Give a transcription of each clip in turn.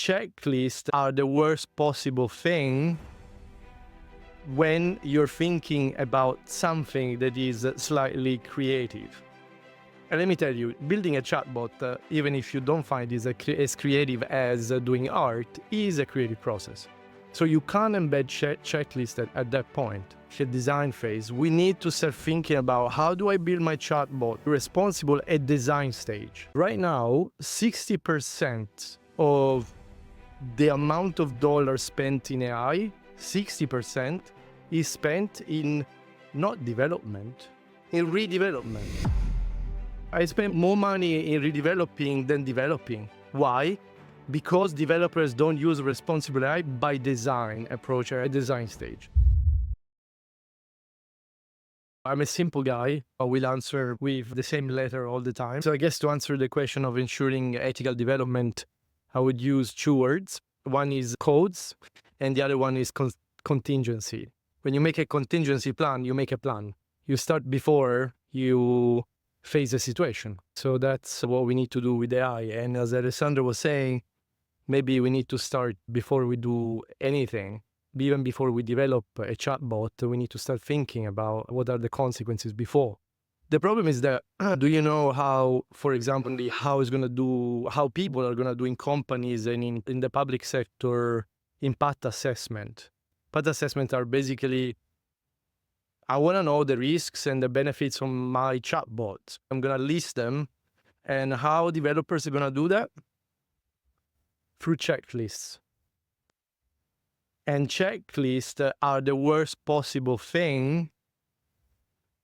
Checklists are the worst possible thing when you're thinking about something that is slightly creative. And let me tell you, building a chatbot, even if you don't find it as creative as doing art, is a creative process. So you can't embed checklists at that point. The design phase, we need to start thinking about how do I build my chatbot responsible at design stage. Right now, 60% of the amount of dollars spent in AI, 60% is spent in not development, in redevelopment. I spend more money in redeveloping than developing. Why? Because developers don't use responsible AI by design approach at design stage. I'm a simple guy. I will answer with the same letter all the time. So I guess to answer the question of ensuring ethical development, I would use two words. One is codes, and the other one is contingency. When you make a contingency plan, you make a plan. You start before you face a situation. So that's what we need to do with AI. And as Alessandro was saying, maybe we need to start before we do anything. Even before we develop a chatbot, we need to start thinking about what are the consequences before. The problem is that, do you know how, for example, how people are going to do in companies and in the public sector impact assessment? Impact assessment are basically, I want to know the risks and the benefits from my chatbot. I'm going to list them. And how developers are going to do that? Through checklists. And checklists are the worst possible thing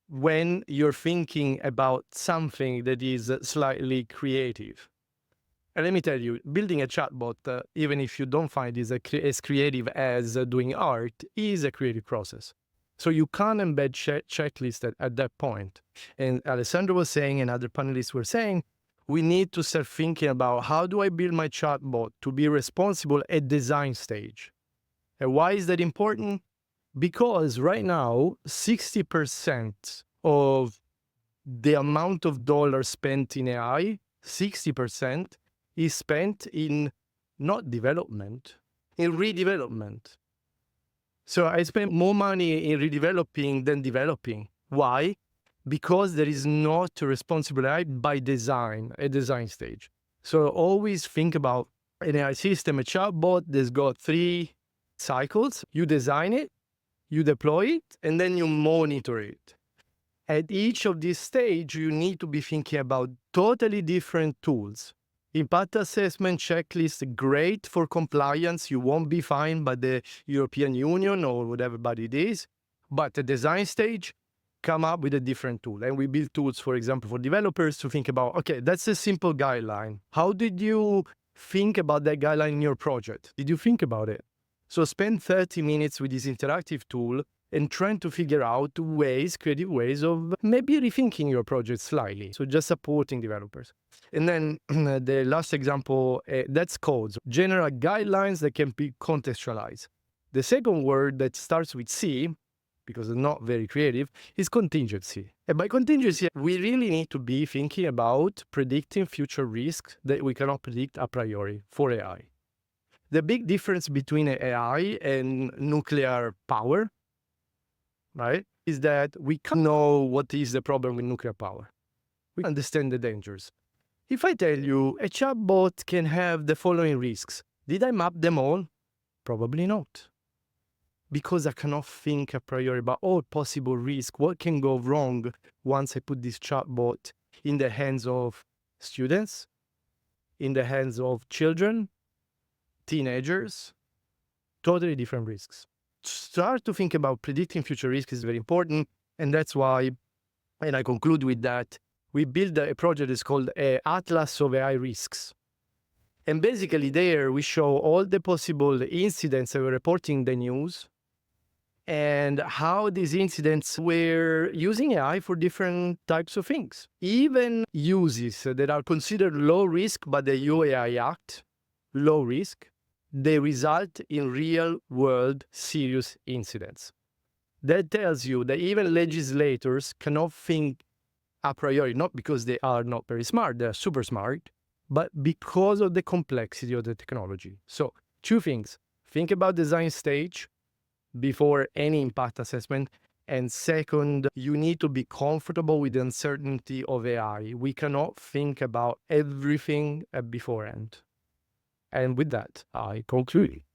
when you're thinking about something that is slightly creative. And let me tell you, building a chatbot, even if you don't find it as creative as doing art, is a creative process. So you can't embed checklists at that point. And Alessandro was saying, and other panelists were saying, we need to start thinking about how do I build my chatbot to be responsible at design stage. And why is that important? Because right now, 60% of the amount of dollars spent in AI, 60% is spent in not development, in redevelopment. So I spend more money in redeveloping than developing. Why? Because there is not a responsible AI by design, at design stage. So always think about an AI system, a chatbot that's got 3 cycles. You design it, you deploy it, and then you monitor it. At each of these stages, you need to be thinking about totally different tools. Impact assessment checklist, great for compliance. You won't be fined by the European Union or whatever body it is. But the design stage, come up with a different tool. And we build tools, for example, for developers to think about, okay, that's a simple guideline. How did you think about that guideline in your project? Did you think about it? So spend 30 minutes with this interactive tool and trying to figure out creative ways of maybe rethinking your project slightly. So just supporting developers. And then the last example, that's codes, general guidelines that can be contextualized. The second word that starts with C, because it's not very creative, is contingency. And by contingency, we really need to be thinking about predicting future risks that we cannot predict a priori for AI. The big difference between AI and nuclear power, right, is that we can't know what is the problem with nuclear power. We understand the dangers. If I tell you a chatbot can have the following risks, did I map them all? Probably not. Because I cannot think a priori about all possible risks, what can go wrong once I put this chatbot in the hands of students, in the hands of children, teenagers, totally different risks. Start to think about predicting future risks is very important. And that's why, and I conclude with that, we build a project that's called Atlas of AI Risks. And basically there we show all the possible incidents that were reporting in the news and how these incidents were using AI for different types of things. Even uses that are considered low risk by the UAI Act, low risk, they result in real-world serious incidents. That tells you that even legislators cannot think a priori, not because they are not very smart, they're super smart, but because of the complexity of the technology. So 2 things: think about design stage before any impact assessment. And second, you need to be comfortable with the uncertainty of AI. We cannot think about everything beforehand. And with that, I conclude.